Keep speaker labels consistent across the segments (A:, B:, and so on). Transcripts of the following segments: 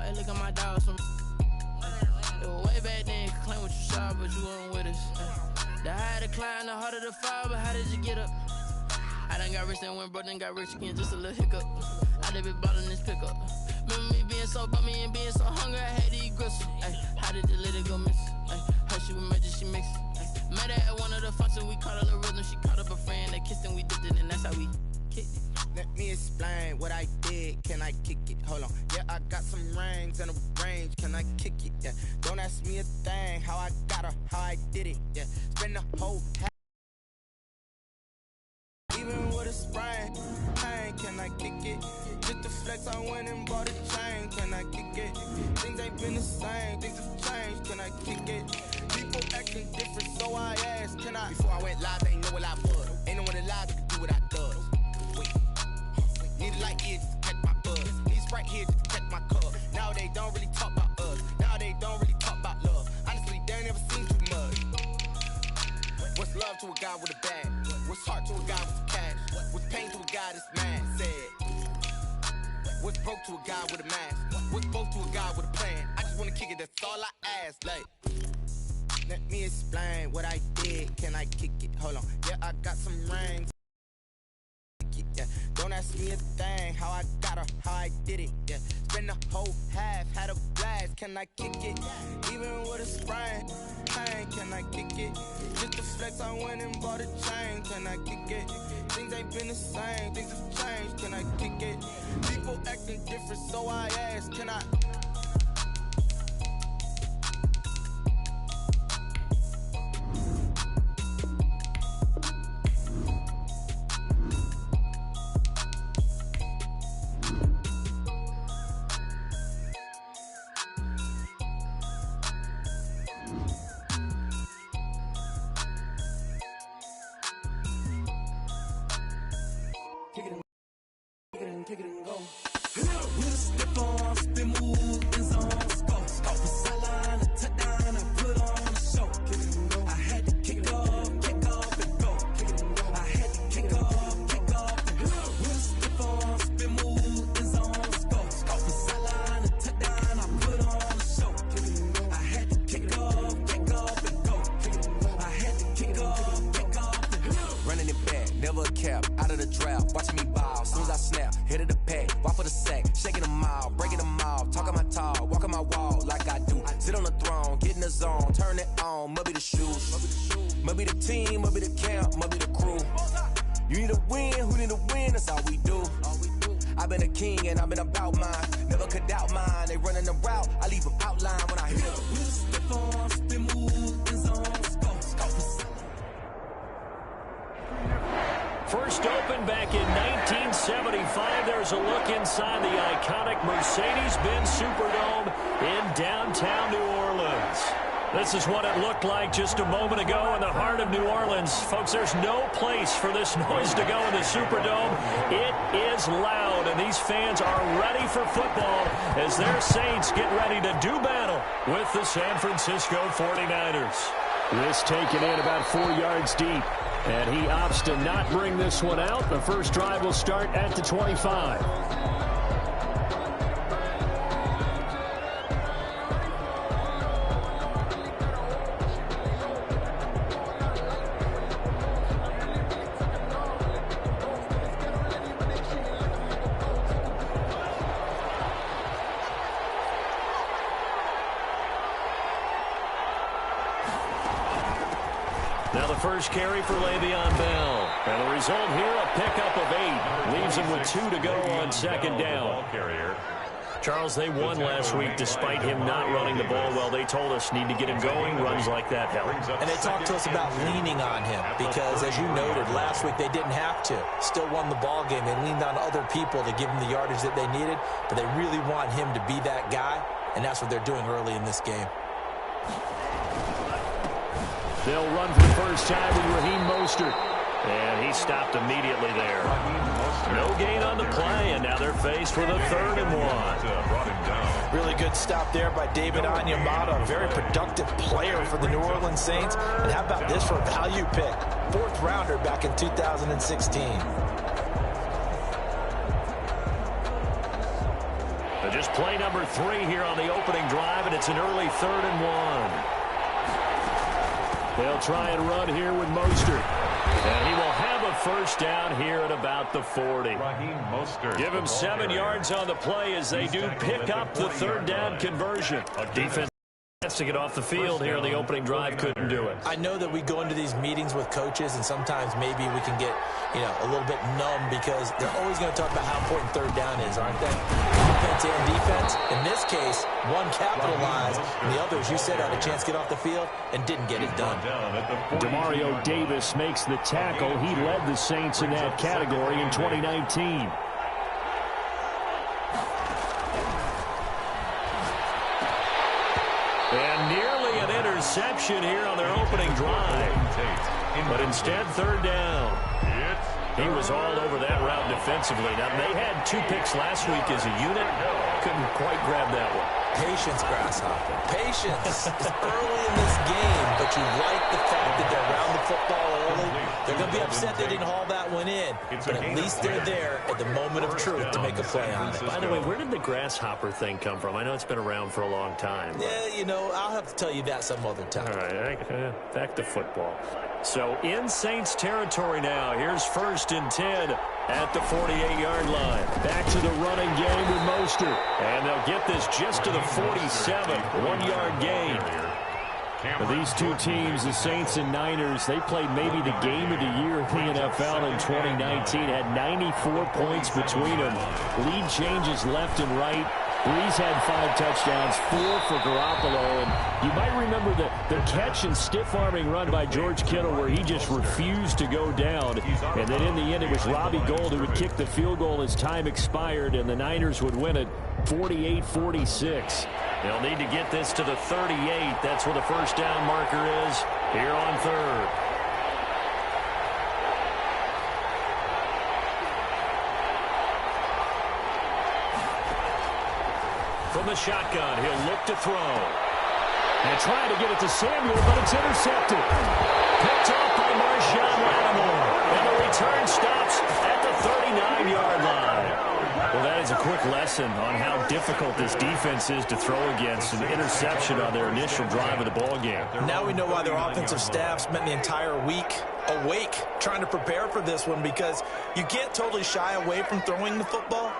A: Hey, look at my dog. It was way back then, you could claim what you saw, but you weren't with us. The higher the climb, the harder the fall, but how did you get up? I done got rich and went broke, then got rich again, just a little hiccup. I done been ballin' this pickup. Remember me being so bummy and being so hungry, I had to eat gristle. Ay, how did the lady go miss? Ay, her she was magic, she mixed. Met her at one of the functions, we caught her the rhythm. She caught up a friend, they kissed and we dipped it, and that's how we kicked it.
B: Let me explain what I did, can I kick it? Hold on, yeah, I got some rings and a range, can I kick it? Yeah, don't ask me a thing, how I got her, how I did it. Yeah, spend the whole even with a sprain, pain, can I kick it? Just the flex, I went and bought a chain, can I kick it? Things ain't been the same, things have changed, can I kick it? People acting different, so I asked, can I? Before I went live, they ain't know what I was. Ain't no one alive that could do what I does. Wait, need a light here just to catch my buzz. Need Sprite here just to catch my cup. Now they don't really talk about us. Now they don't really talk about love. Honestly, they ain't never seen too much. What's love to a guy with a bag? What's heart to a guy with cash? What's pain to a guy that's mad? Said. What's broke to a guy with a mask? What's both to a guy with a plan? I just wanna kick it, that's all I ask. Like, let me explain what I did. Can I kick it? Hold on. Yeah, I got some rings. Yeah, don't ask me a thing. How I got her, how I did it. Yeah, spend the whole half, had a blast. Can I kick it? Even with a sprain, pain. Can I kick it? Just the flex, I went and bought a chain. Can I kick it? Things ain't been the same, things have changed. Can I kick it? People acting different, so I ask. Can I?
C: Kick it and go. With a step on, spin move, in zone, go. Off the sideline, a touchdown, I put on a show. Kick it and go. I had to kick off and go. Kick it and go. I had to kick off and go. With a step on, spin move, in zone, go. Off the sideline, a touchdown, I put on a show. Kick it and go. I had to kick off and go. Kick it and go. I had to kick off and go.
D: Running it back, never a cap, out of the drought, watching me ball, soon as I snap. Hit of the pack, walk for the sack, shaking them out, breaking them off, talking my talk, walking my wall like I do. Sit on the throne, get in the zone, turn it on, must be the shoes, must be the team, must be the camp, must be the crew. You need a win, who need a win, that's all we do. I've been a king and I've been about mine, never could doubt mine. They running the route, I leave them outline when I hit them.
C: Step on, spin move, in zone, go.
E: First opened back in 1975. There's a look inside the iconic Mercedes-Benz Superdome in downtown New Orleans. This is what it looked like just a moment ago in the heart of New Orleans. Folks, there's no place for this noise to go in the Superdome. It is loud, and these fans are ready for football as their Saints get ready to do battle with the San Francisco 49ers. This taken in about 4 yards deep. And he opts to not bring this one out. The first drive will start at the 25. Now the first carry for Le'Veon Bell. And the result here, a pickup of 8. Leaves him with 2 to go on second down. Charles, they won last week despite him not running the ball well. They told us need to get him going. Runs like that help.
F: And they talked to us about leaning on him because, as you noted, last week they didn't have to. Still won the ball game. They leaned on other people to give him the yardage that they needed. But they really want him to be that guy, and that's what they're doing early in this game.
E: They'll run for the first time with Raheem Mostert. And he stopped immediately there. No gain on the play, and now they're faced with a 3rd and 1.
F: Really good stop there by David Onyemata, a very productive player for the New Orleans Saints. And how about this for a value pick? 4th rounder back in 2016.
E: Just play number 3 here on the opening drive, and it's an early 3rd and 1. They'll try and run here with Mostert. And he will have a first down here at about the 40. Give him 7 yards on the play as they do pick up the 3rd down conversion. Defense to get off the field here in the opening drive couldn't do it.
F: I know that we go into these meetings with coaches, and sometimes maybe we can get, a little bit numb because they're always going to talk about how important 3rd down is, aren't they? Offense and defense. In this case, one capitalized, and the others, you said, had a chance to get off the field and didn't get it done.
E: Demario Davis makes the tackle. He led the Saints in that category in 2019. And nearly an interception here on their opening drive. But instead, 3rd down. He was all over that route defensively. Now, they had 2 picks last week as a unit. Couldn't quite grab that one.
F: Patience, Grasshopper. Patience. It's early in this game, but you like the fact that they're around the football early. They're going to be upset they didn't haul that one in, but at least they're there at the moment of truth to make a play on it.
E: By the way, where did the grasshopper thing come from? I know it's been around for a long time.
F: Yeah, I'll have to tell you that some other time.
E: All right, back to football. So in Saints territory now. Here's 1st and 10 at the 48-yard line. Back to the running game with Mostert. And they'll get this just to the 47. 1-yard gain. For these 2 teams, the Saints and Niners, they played maybe the game of the year in the NFL in 2019. Had 94 points between them. Lead changes left and right. Breeze had 5 touchdowns, 4 for Garoppolo. And you might remember the catch and stiff-arming run by George Kittle where he just refused to go down. And then in the end, it was Robbie Gould who would kick the field goal as time expired, and the Niners would win it 48-46. They'll need to get this to the 38. That's where the first down marker is here on 3rd. From the shotgun, he'll look to throw. And trying to get it to Samuel, but it's intercepted. Picked off by Marshawn Lattimore. And the return stops at the 39-yard line. Well, that is a quick lesson on how difficult this defense is to throw against. An interception on their initial drive of the ballgame.
F: Now we know why their offensive staff spent the entire week awake trying to prepare for this one, because you can't totally shy away from throwing the football.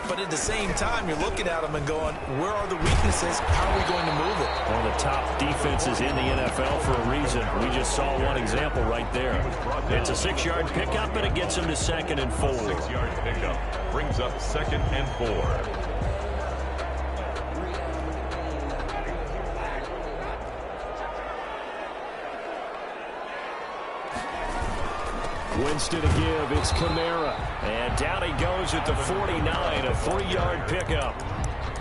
F: But at the same time, you're looking at them and going, where are the weaknesses? How are we going to move it?
E: One of the top defenses in the NFL for a reason. We just saw one example right there. It's a 6-yard pickup, and it gets them to 2nd and 4.
G: 6-yard pickup brings up 2nd and 4.
E: Winston to give. It's Kamara. And down he goes at the 49. A 3-yard pickup.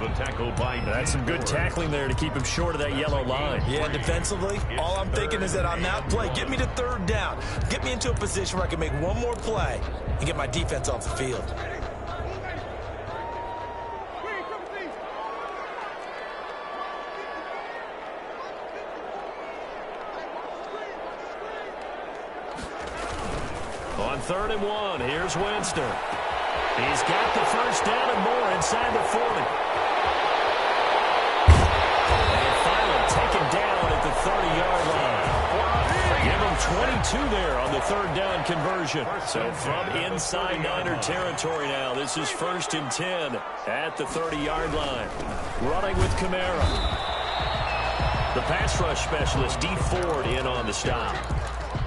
G: The tackle by
E: That's some good tackling there to keep him short of that yellow line.
F: Yeah, defensively, all I'm thinking is that on that play, get me to 3rd down. Get me into a position where I can make one more play and get my defense off the field.
E: On 3rd and 1, here's Winston. He's got the first down and more inside the 40. And finally taken down at the 30-yard line. Give him 22 there on the 3rd down conversion. So from inside Niner territory now, this is 1st and 10 at the 30-yard line. Running with Kamara. The pass rush specialist, D. Ford, in on the stop.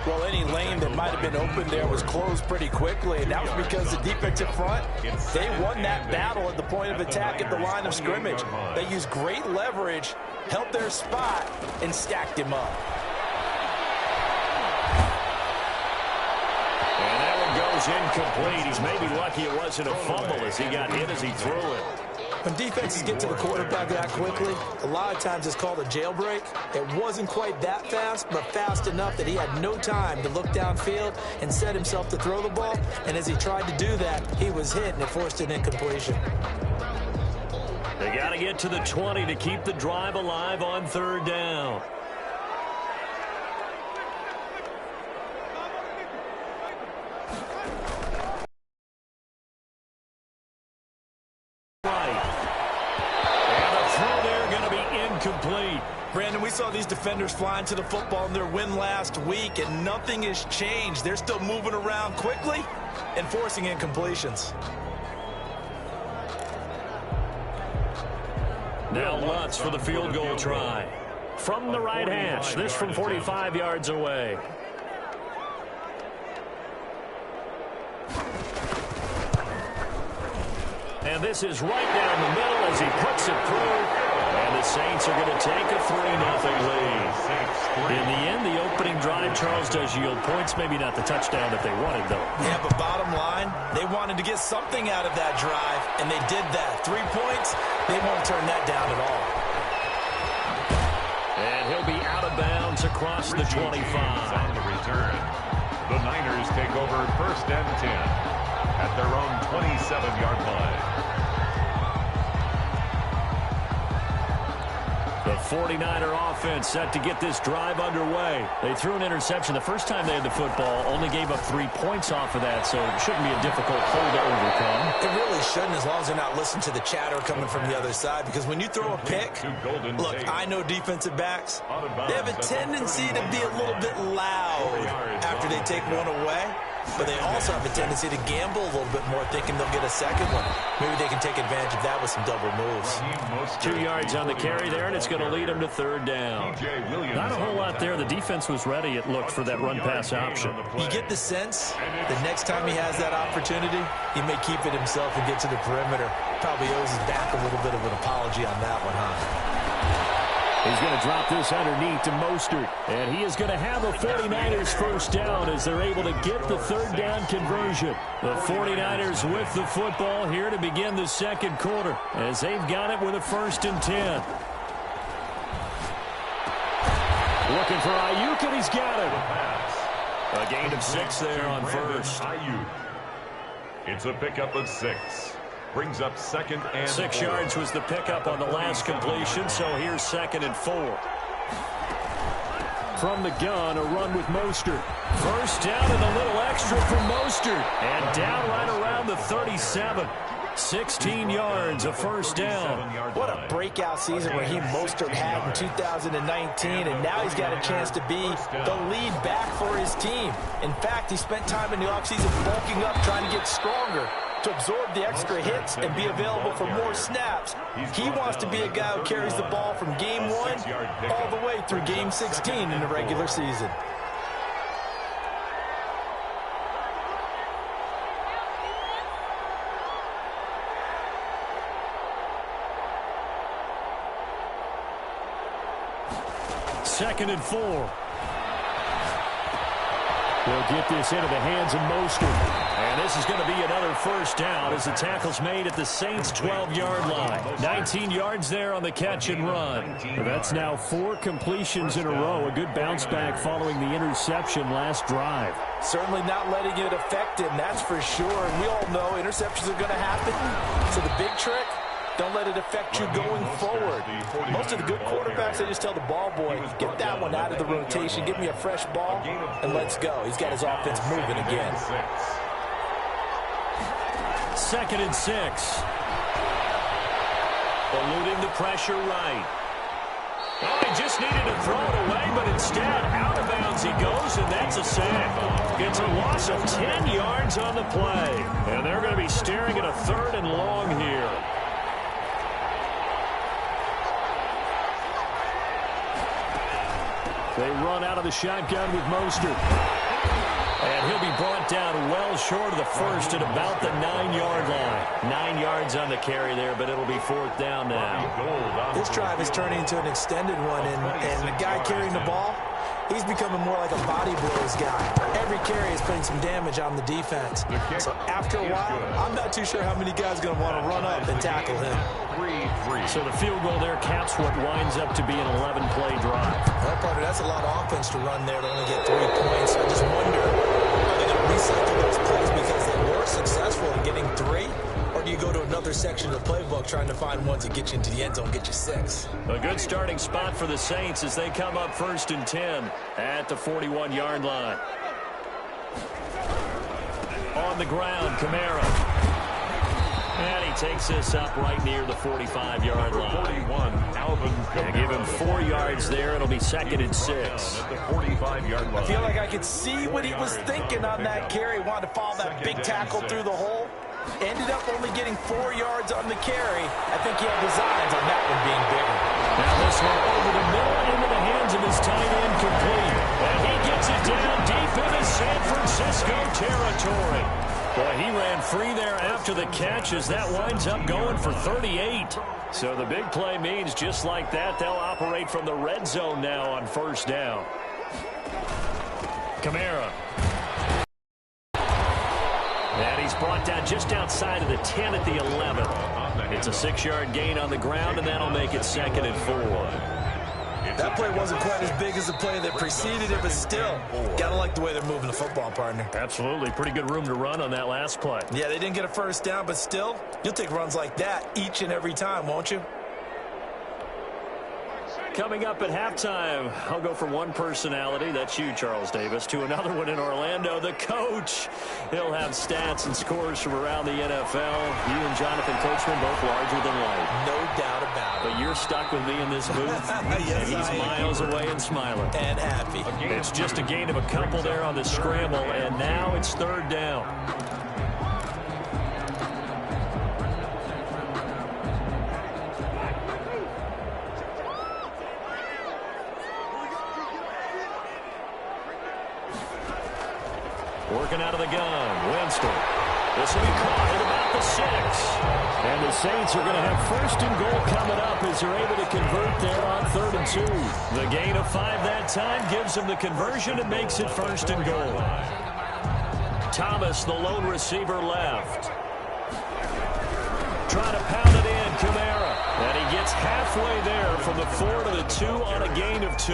F: Well, any lane that might have been open there was closed pretty quickly, and that was because the defensive front, they won that battle at the point of attack at the line of scrimmage. They used great leverage, held their spot, and stacked him up.
E: And that one goes incomplete. He's maybe lucky it wasn't a fumble as he got hit as he threw it.
F: When defenses get to the quarterback that quickly, a lot of times it's called a jailbreak. It wasn't quite that fast, but fast enough that he had no time to look downfield and set himself to throw the ball. And as he tried to do that, he was hit, and it forced an incompletion.
E: They got to get to the 20 to keep the drive alive on 3rd down. incomplete.
F: Brandon, we saw these defenders flying to the football in their win last week, and nothing has changed. They're still moving around quickly and forcing incompletions.
E: Now Lutz for the field goal try. From the right hash, this from 45 yards away. And this is right down the middle as he puts it through. And the Saints are going to take a 3-0 lead. In the end, the opening drive, Charles, does yield points. Maybe not the touchdown that they wanted, though.
F: Yeah, but bottom line, they wanted to get something out of that drive, and they did that. 3 points, they won't turn that down at all.
E: And he'll be out of bounds across the 25.
G: On the return, the Niners take over 1st and 10 at their own 27-yard line.
E: The 49er offense set to get this drive underway. They threw an interception the first time they had the football, only gave up 3 points off of that, so it shouldn't be a difficult hole to overcome.
F: It really shouldn't, as long as they're not listening to the chatter coming from the other side, because when you throw a pick, look, I know defensive backs, they have a tendency to be a little bit loud after they take one away. But they also have a tendency to gamble a little bit more, thinking they'll get a second one. Maybe they can take advantage of that with some double moves.
E: 2 yards on the carry there, and it's going to lead them to 3rd down. Not a whole lot there. The defense was ready, it looked, for that run-pass option.
F: You get the sense that next time he has that opportunity, he may keep it himself and get to the perimeter. Probably owes his back a little bit of an apology on that one, huh?
E: He's going to drop this underneath to Mostert. And he is going to have a 49ers first down as they're able to get the 3rd down conversion. The 49ers with the football here to begin the 2nd quarter as they've got it with a 1st and 10. Looking for Ayuk, and he's got it. A gain of 6 there on 1st.
G: It's a pickup of 6. Brings up 2nd and
E: 6 yards was the pickup on the last completion, so here's 2nd and 4. From the gun, a run with Mostert. First down and a little extra from Mostert. And down right around the 37. 16 yards, a 1st down.
F: What a breakout season Raheem Mostert had in 2019, and now he's got a chance to be the lead back for his team. In fact, he spent time in the offseason bulking up, trying to get stronger, to absorb the extra hits and be available for more snaps. He wants to be a guy who carries the ball from game 1 all the way through game 16 in the regular season.
E: Second and 4. They'll get this into the hands of Mostert. And this is going to be another 1st down as the tackle's made at the Saints' 12-yard line. 19 yards there on the catch and run. That's now 4 completions in a row. A good bounce back following the interception last drive.
F: Certainly not letting it affect him, that's for sure. And we all know interceptions are going to happen. So the big trick, don't let it affect you going forward. Most of the good quarterbacks, they just tell the ball boy, get that one out of the rotation, give me a fresh ball, and let's go. He's got his offense moving again.
E: 2nd and 6. Eluding the pressure right. Oh, he just needed to throw it away, but instead, out of bounds he goes, and that's a sack. It's a loss of 10 yards on the play. And they're going to be staring at a 3rd and long here. They run out of the shotgun with Mostert. And he'll be brought down well short of the 1st at about the 9-yard line. 9 yards on the carry there, but it'll be 4th down now.
F: This drive is turning into an extended one, and the guy carrying the ball, he's becoming more like a body blows guy. Every carry is putting some damage on the defense. So after a while, I'm not too sure how many guys are going to want to run up and tackle him.
E: So the field goal there caps what winds up to be an 11-play drive.
F: Well, partner, that's a lot of offense to run there to only get 3 points. I just wonder, are they going to recycle those plays because they were successful in getting 3? Or do you go to another section of the playbook trying to find ones that get you into the end zone, get you 6?
E: A good starting spot for the Saints as they come up 1st and 10 at the 41-yard line. On the ground, Kamara. And he takes this up right near the 45-yard line.
G: 41, Alvin Kamara.
E: Give him 4 yards there. It'll be 2nd and 6.
G: At the 45-yard line.
F: I feel like I could see what he was thinking on that carry. Wanted to follow that big tackle through the hole. Ended up only getting 4 yards on the carry. I think he had designs on that one being bigger.
E: Now this one over the middle into the hands of his tight end, complete. And he gets it down deep into San Francisco territory. Boy, he ran free there after the catch as that winds up going for 38. So the big play means just like that, they'll operate from the red zone now on 1st down. Kamara. And he's brought down just outside of the 10 at the 11. It's a 6-yard gain on the ground, and that'll make it 2nd and 4.
F: That play wasn't quite as big as the play that preceded it, but still, gotta like the way they're moving the football, partner.
E: Absolutely. Pretty good room to run on that last play.
F: Yeah, they didn't get a 1st down, but still, you'll take runs like that each and every time, won't you?
E: Coming up at halftime, I'll go from one personality, that's you, Charles Davis, to another one in Orlando, the coach. He'll have stats and scores from around the NFL. You and Jonathan Coachman both larger than life.
F: No doubt about it.
E: But you're stuck with me in this booth.
F: Yes,
E: and he's miles away and smiling.
F: And happy.
E: It's just a gain of a couple there on the scramble, and now it's 3rd down. Working out of the gun, Winston. This will be caught at about the 6. And the Saints are going to have 1st and goal coming up as they're able to convert there on 3rd and 2. The gain of 5 that time gives them the conversion and makes it 1st and goal. Thomas, the lone receiver, left. Trying to pound it in, Kamara. And he gets halfway there from the 4 to the 2 on a gain of 2.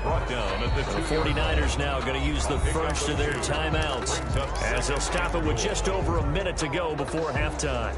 G: Brought down at the
E: 49ers now going to use the first of their timeouts as they'll stop it with just over a minute to go before halftime.